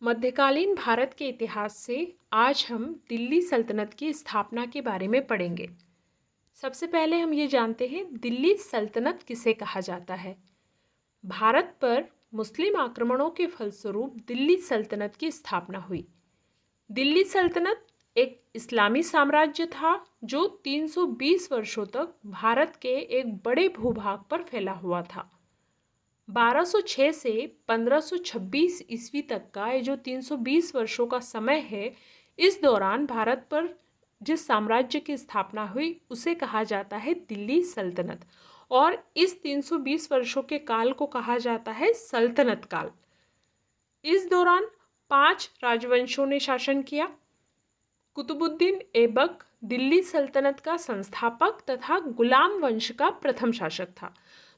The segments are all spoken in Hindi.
मध्यकालीन भारत के इतिहास से आज हम दिल्ली सल्तनत की स्थापना के बारे में पढ़ेंगे। सबसे पहले हम ये जानते हैं दिल्ली सल्तनत किसे कहा जाता है। भारत पर मुस्लिम आक्रमणों के फलस्वरूप दिल्ली सल्तनत की स्थापना हुई। दिल्ली सल्तनत एक इस्लामी साम्राज्य था जो 320 वर्षों तक भारत के एक बड़े भूभाग पर फैला हुआ था। 1206 से 1526 ईस्वी तक का ये जो 320 वर्षों का समय है, इस दौरान भारत पर जिस साम्राज्य की स्थापना हुई उसे कहा जाता है दिल्ली सल्तनत। और इस 320 वर्षों के काल को कहा जाता है सल्तनत काल। इस दौरान 5 राजवंशों ने शासन किया। कुतुबुद्दीन ऐबक दिल्ली सल्तनत का संस्थापक तथा गुलाम वंश का प्रथम शासक था।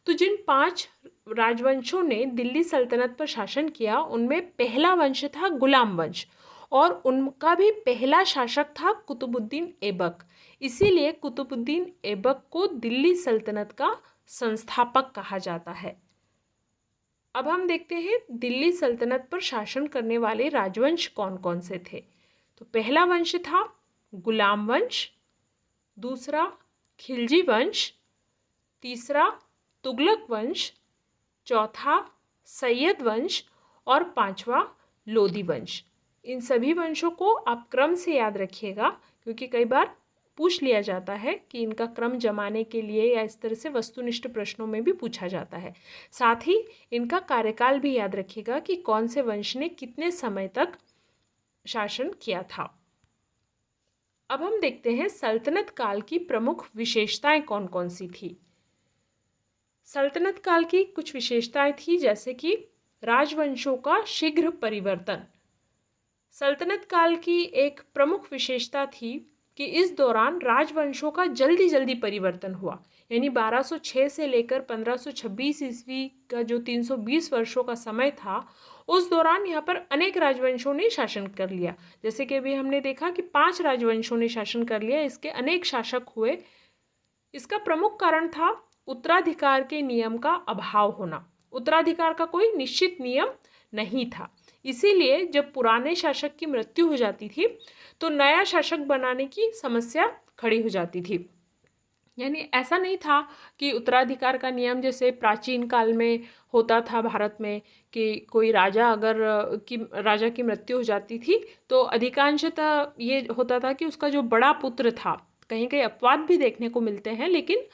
तो जिन 5 राजवंशों ने दिल्ली सल्तनत पर शासन किया उनमें पहला वंश था गुलाम वंश और उनका भी पहला शासक था कुतुबुद्दीन ऐबक। इसीलिए कुतुबुद्दीन ऐबक को दिल्ली सल्तनत का संस्थापक कहा जाता है। अब हम देखते हैं दिल्ली सल्तनत पर शासन करने वाले राजवंश कौन कौन से थे। तो पहला वंश था गुलाम वंश, दूसरा खिलजी वंश, तीसरा तुगलक वंश, चौथा सैयद वंश और पांचवा लोदी वंश। इन सभी वंशों को आप क्रम से याद रखिएगा क्योंकि कई बार पूछ लिया जाता है कि इनका क्रम जमाने के लिए या इस तरह से वस्तुनिष्ठ प्रश्नों में भी पूछा जाता है। साथ ही इनका कार्यकाल भी याद रखिएगा कि कौन से वंश ने कितने समय तक शासन किया था। अब हम देखते हैं सल्तनत काल की प्रमुख विशेषताएं कौन कौन सी थी। सल्तनत काल की कुछ विशेषताएं थी जैसे कि राजवंशों का शीघ्र परिवर्तन। सल्तनत काल की एक प्रमुख विशेषता थी कि इस दौरान राजवंशों का जल्दी जल्दी परिवर्तन हुआ। यानी 1206 से लेकर 1526 ईस्वी का जो 320 वर्षों का समय था, उस दौरान यहाँ पर अनेक राजवंशों ने शासन कर लिया। जैसे कि अभी हमने देखा कि 5 राजवंशों ने शासन कर लिया, इसके अनेक शासक हुए। इसका प्रमुख कारण था उत्तराधिकार के नियम का अभाव होना। उत्तराधिकार का कोई निश्चित नियम नहीं था। इसीलिए जब पुराने शासक की मृत्यु हो जाती थी तो नया शासक बनाने की समस्या खड़ी हो जाती थी। यानी ऐसा नहीं था कि उत्तराधिकार का नियम जैसे प्राचीन काल में होता था भारत में कि कोई राजा राजा की मृत्यु हो जाती थी तो अधिकांशतः ये होता था कि उसका जो बड़ा पुत्र था, कहीं कहीं अपवाद भी देखने को मिलते हैं, लेकिन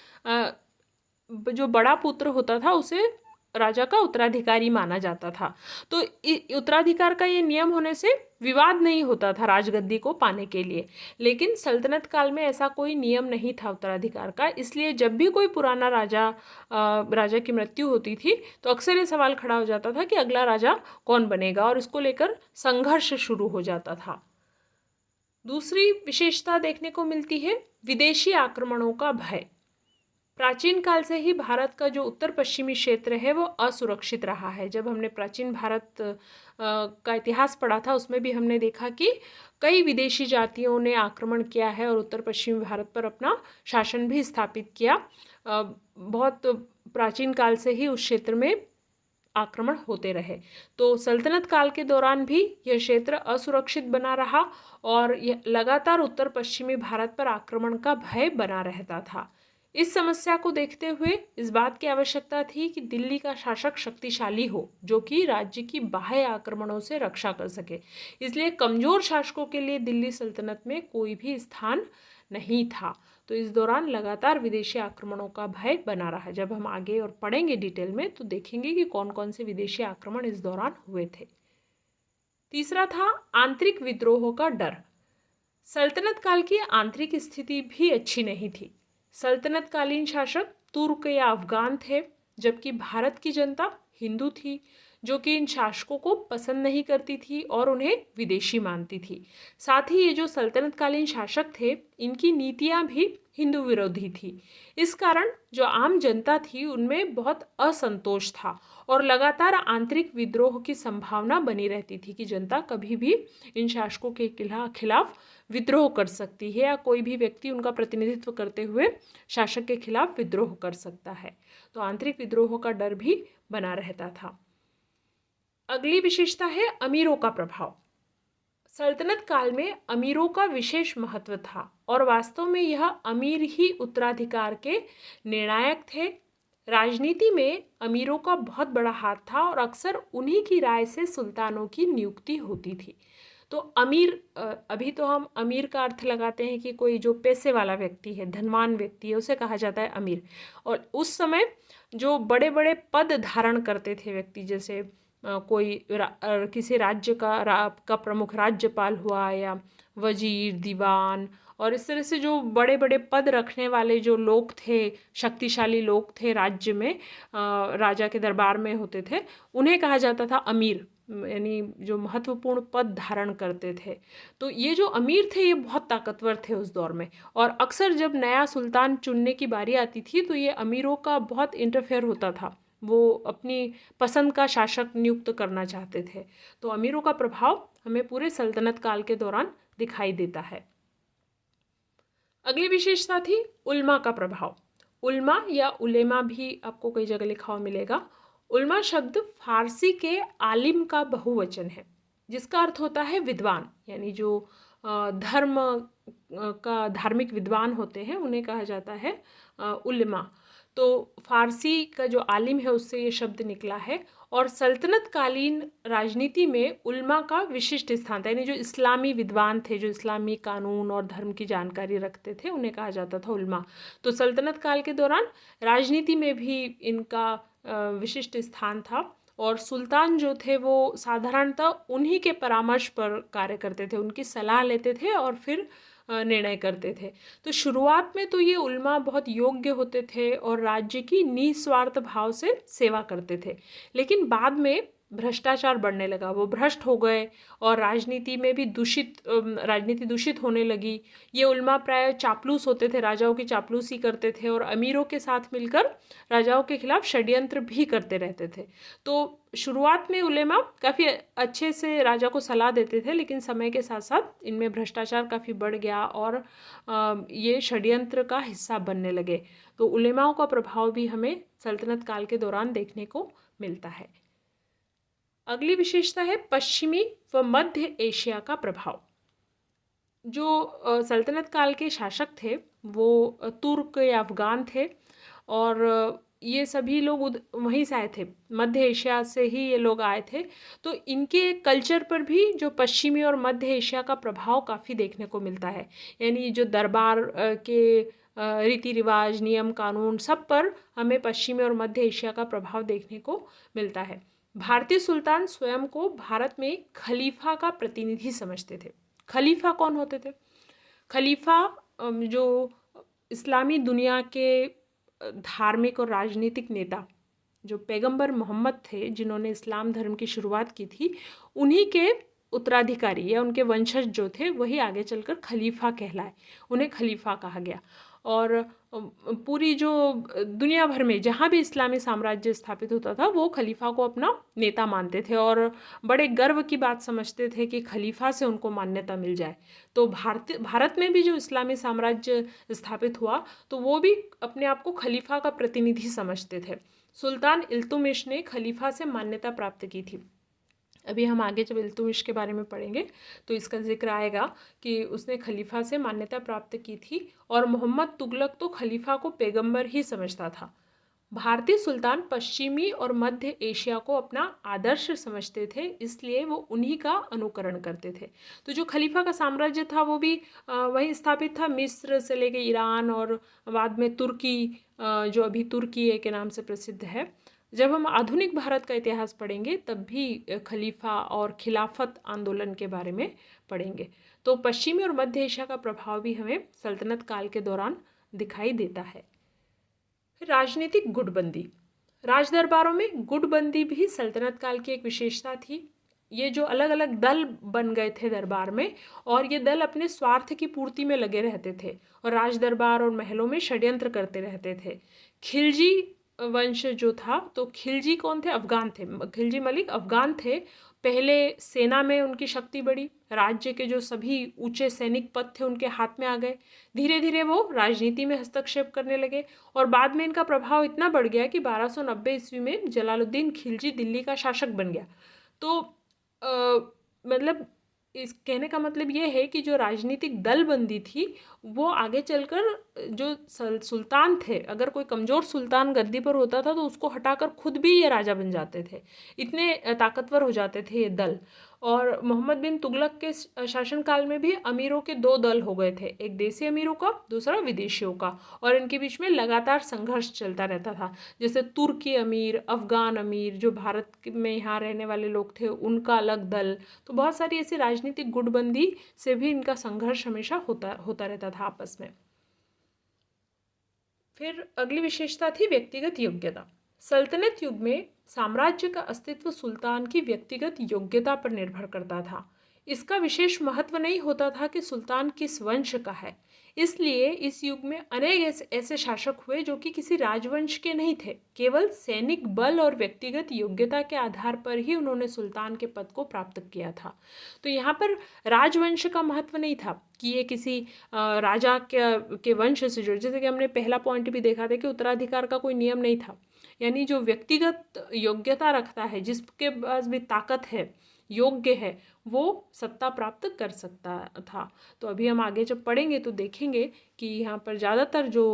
जो बड़ा पुत्र होता था उसे राजा का उत्तराधिकारी माना जाता था। तो उत्तराधिकार का ये नियम होने से विवाद नहीं होता था राजगद्दी को पाने के लिए। लेकिन सल्तनत काल में ऐसा कोई नियम नहीं था उत्तराधिकार का, इसलिए जब भी कोई पुराना राजा की मृत्यु होती थी तो अक्सर ये सवाल खड़ा हो जाता था कि अगला राजा कौन बनेगा और इसको लेकर संघर्ष शुरू हो जाता था। दूसरी विशेषता देखने को मिलती है विदेशी आक्रमणों का भय। प्राचीन काल से ही भारत का जो उत्तर पश्चिमी क्षेत्र है वो असुरक्षित रहा है। जब हमने प्राचीन भारत का इतिहास पढ़ा था उसमें भी हमने देखा कि कई विदेशी जातियों ने आक्रमण किया है और उत्तर पश्चिमी भारत पर अपना शासन भी स्थापित किया। बहुत प्राचीन काल से ही उस क्षेत्र में आक्रमण होते रहे। तो सल्तनत काल के दौरान भी यह क्षेत्र असुरक्षित बना रहा और यह लगातार उत्तर पश्चिमी भारत पर आक्रमण का भय बना रहता था। इस समस्या को देखते हुए इस बात की आवश्यकता थी कि दिल्ली का शासक शक्तिशाली हो जो कि राज्य की बाह्य आक्रमणों से रक्षा कर सके। इसलिए कमजोर शासकों के लिए दिल्ली सल्तनत में कोई भी स्थान नहीं था। तो इस दौरान लगातार विदेशी आक्रमणों का भय बना रहा। जब हम आगे और पढ़ेंगे डिटेल में तो देखेंगे कि कौन कौन से विदेशी आक्रमण इस दौरान हुए थे। तीसरा था आंतरिक विद्रोहों का डर। सल्तनत काल की आंतरिक स्थिति भी अच्छी नहीं थी। सल्तनत कालीन शासक तुर्क या अफगान थे, जबकि भारत की जनता हिंदू थी जो कि इन शासकों को पसंद नहीं करती थी और उन्हें विदेशी मानती थी। साथ ही ये जो सल्तनत कालीन शासक थे इनकी नीतियां भी हिंदू विरोधी थी। इस कारण जो आम जनता थी उनमें बहुत असंतोष था और लगातार आंतरिक विद्रोह की संभावना बनी रहती थी कि जनता कभी भी इन शासकों के खिलाफ विद्रोह कर सकती है या कोई भी व्यक्ति उनका प्रतिनिधित्व करते हुए शासक के खिलाफ विद्रोह कर सकता है। तो आंतरिक विद्रोह का डर भी बना रहता था। अगली विशेषता है अमीरों का प्रभाव। सल्तनत काल में अमीरों का विशेष महत्व था और वास्तव में यह अमीर ही उत्तराधिकार के निर्णायक थे। राजनीति में अमीरों का बहुत बड़ा हाथ था और अक्सर उन्हीं की राय से सुल्तानों की नियुक्ति होती थी। तो अमीर, अभी तो हम अमीर का अर्थ लगाते हैं कि कोई जो पैसे वाला व्यक्ति है, धनवान व्यक्ति है, उसे कहा जाता है अमीर। और उस समय जो बड़े बड़े पद धारण करते थे व्यक्ति, जैसे किसी राज्य का प्रमुख राज्यपाल हुआ, या वजीर, दीवान, और इस तरह से जो बड़े बड़े पद रखने वाले जो लोग थे, शक्तिशाली लोग थे राज्य में, राजा के दरबार में होते थे, उन्हें कहा जाता था अमीर, यानी जो महत्वपूर्ण पद धारण करते थे। तो ये जो अमीर थे ये बहुत ताकतवर थे उस दौर में, और अक्सर जब नया सुल्तान चुनने की बारी आती थी तो ये अमीरों का बहुत इंटरफेयर होता था। वो अपनी पसंद का शासक नियुक्त करना चाहते थे। तो अमीरों का प्रभाव हमें पूरे सल्तनत काल के दौरान दिखाई देता है। अगली विशेषता थी उल्मा का प्रभाव। उल्मा या उलेमा भी आपको कई जगह लिखा हुआ मिलेगा। उल्मा शब्द फारसी के आलिम का बहुवचन है, जिसका अर्थ होता है विद्वान, यानी जो धार्मिक विद्वान होते हैं उन्हें कहा जाता है उलेमा। तो फारसी का जो आलिम है उससे ये शब्द निकला है। और सल्तनत कालीन राजनीति में उल्मा का विशिष्ट स्थान था, यानी जो इस्लामी विद्वान थे, जो इस्लामी कानून और धर्म की जानकारी रखते थे, उन्हें कहा जाता था उल्मा। तो सल्तनत काल के दौरान राजनीति में भी इनका विशिष्ट स्थान था, और सुल्तान जो थे वो साधारणतः उन्हीं के परामर्श पर कार्य करते थे, उनकी सलाह लेते थे और फिर निर्णय करते थे। तो शुरुआत में तो ये उल्मा बहुत योग्य होते थे और राज्य की निस्वार्थ भाव से सेवा करते थे, लेकिन बाद में भ्रष्टाचार बढ़ने लगा, वो भ्रष्ट हो गए और राजनीति में भी राजनीति दूषित होने लगी। ये उल्मा प्राय चापलूस होते थे, राजाओं की चापलूसी करते थे और अमीरों के साथ मिलकर राजाओं के खिलाफ षड्यंत्र भी करते रहते थे। तो शुरुआत में उलेमा काफ़ी अच्छे से राजा को सलाह देते थे, लेकिन समय के साथ साथ इनमें भ्रष्टाचार काफ़ी बढ़ गया और ये षड्यंत्र का हिस्सा बनने लगे। तो उलेमाओं का प्रभाव भी हमें सल्तनत काल के दौरान देखने को मिलता है। अगली विशेषता है पश्चिमी व मध्य एशिया का प्रभाव। जो सल्तनत काल के शासक थे वो तुर्क या अफगान थे, और ये सभी लोग वहीं से आए थे, मध्य एशिया से ही ये लोग आए थे। तो इनके कल्चर पर भी जो पश्चिमी और मध्य एशिया का प्रभाव काफ़ी देखने को मिलता है, यानी जो दरबार के रीति रिवाज, नियम कानून, सब पर हमें पश्चिमी और मध्य एशिया का प्रभाव देखने को मिलता है। भारतीय सुल्तान स्वयं को भारत में खलीफा का प्रतिनिधि समझते थे। खलीफा कौन होते थे? खलीफा जो इस्लामी दुनिया के धार्मिक और राजनीतिक नेता, जो पैगंबर मोहम्मद थे जिन्होंने इस्लाम धर्म की शुरुआत की थी, उन्हीं के उत्तराधिकारी या उनके वंशज जो थे वही आगे चलकर खलीफा कहलाए, उन्हें खलीफा कहा गया। और पूरी जो दुनिया भर में जहाँ भी इस्लामी साम्राज्य स्थापित होता था वो खलीफा को अपना नेता मानते थे और बड़े गर्व की बात समझते थे कि खलीफा से उनको मान्यता मिल जाए। तो भारत में भी जो इस्लामी साम्राज्य स्थापित हुआ तो वो भी अपने आप को खलीफा का प्रतिनिधि समझते थे। सुल्तान इल्तुमिश ने खलीफा से मान्यता प्राप्त की थी। अभी हम आगे जब इल्तुमिश के बारे में पढ़ेंगे तो इसका जिक्र आएगा कि उसने खलीफा से मान्यता प्राप्त की थी, और मोहम्मद तुगलक तो खलीफा को पैगंबर ही समझता था। भारतीय सुल्तान पश्चिमी और मध्य एशिया को अपना आदर्श समझते थे, इसलिए वो उन्हीं का अनुकरण करते थे। तो जो खलीफा का साम्राज्य था वो भी वहीं स्थापित था, मिस्र से लेके ईरान और बाद में तुर्की, जो अभी तुर्की के नाम से प्रसिद्ध है। जब हम आधुनिक भारत का इतिहास पढ़ेंगे तब भी खलीफा और खिलाफत आंदोलन के बारे में पढ़ेंगे। तो पश्चिमी और मध्य एशिया का प्रभाव भी हमें सल्तनत काल के दौरान दिखाई देता है। राजनीतिक गुटबंदी। राजदरबारों में गुटबंदी भी सल्तनत काल की एक विशेषता थी। ये जो अलग अलग दल बन गए थे दरबार में, और ये दल अपने स्वार्थ की पूर्ति में लगे रहते थे और राजदरबार और महलों में षड्यंत्र करते रहते थे। खिलजी वंश जो था, तो खिलजी कौन थे? अफगान थे। खिलजी मलिक अफगान थे। पहले सेना में उनकी शक्ति बढ़ी, राज्य के जो सभी ऊंचे सैनिक पद थे उनके हाथ में आ गए। धीरे धीरे वो राजनीति में हस्तक्षेप करने लगे और बाद में इनका प्रभाव इतना बढ़ गया कि 1290 ईस्वी में जलालुद्दीन खिलजी दिल्ली का शासक बन गया। तो मतलब इस कहने का मतलब ये है कि जो राजनीतिक दलबंदी थी वो आगे चलकर जो सुल्तान थे, अगर कोई कमज़ोर सुल्तान गद्दी पर होता था तो उसको हटाकर खुद भी ये राजा बन जाते थे, इतने ताकतवर हो जाते थे ये दल। और मोहम्मद बिन तुगलक के शासनकाल में भी अमीरों के दो दल हो गए थे, एक देसी अमीरों का, दूसरा विदेशियों का, और इनके बीच में लगातार संघर्ष चलता रहता था। जैसे तुर्की अमीर, अफ़गान अमीर, जो भारत में यहाँ रहने वाले लोग थे उनका अलग दल। तो बहुत सारी ऐसी राजनीतिक गुटबंदी से भी इनका संघर्ष हमेशा होता होता रहता था आपस में। फिर अगली विशेषता थी व्यक्तिगत योग्यता। सल्तनत युग में साम्राज्य का अस्तित्व सुल्तान की व्यक्तिगत योग्यता पर निर्भर करता था। इसका विशेष महत्व नहीं होता था कि सुल्तान किस वंश का है। इसलिए इस युग में अनेक ऐसे शासक हुए जो कि किसी राजवंश के नहीं थे, केवल सैनिक बल और व्यक्तिगत योग्यता के आधार पर ही उन्होंने सुल्तान के पद को प्राप्त किया था। तो यहाँ पर राजवंश का महत्व नहीं था कि ये किसी राजा के वंश से जुड़े, जैसे कि हमने पहला पॉइंट भी देखा था कि उत्तराधिकार का कोई नियम नहीं था। यानी जो व्यक्तिगत योग्यता रखता है, जिसके पास भी ताकत है, योग्य है, वो सत्ता प्राप्त कर सकता था। तो अभी हम आगे जब पढ़ेंगे तो देखेंगे कि यहाँ पर ज़्यादातर जो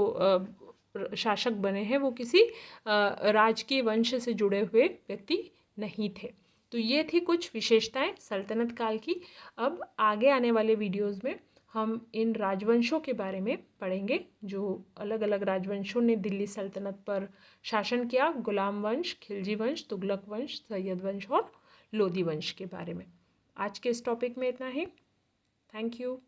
शासक बने हैं वो किसी राजकीय वंश से जुड़े हुए व्यक्ति नहीं थे। तो ये थी कुछ विशेषताएं सल्तनत काल की। अब आगे आने वाले वीडियोज़ में हम इन राजवंशों के बारे में पढ़ेंगे, जो अलग अलग राजवंशों ने दिल्ली सल्तनत पर शासन किया। गुलाम वंश, खिलजी वंश, तुगलक वंश, सैयद वंश और लोदी वंश के बारे में। आज के इस टॉपिक में इतना ही। Thank you.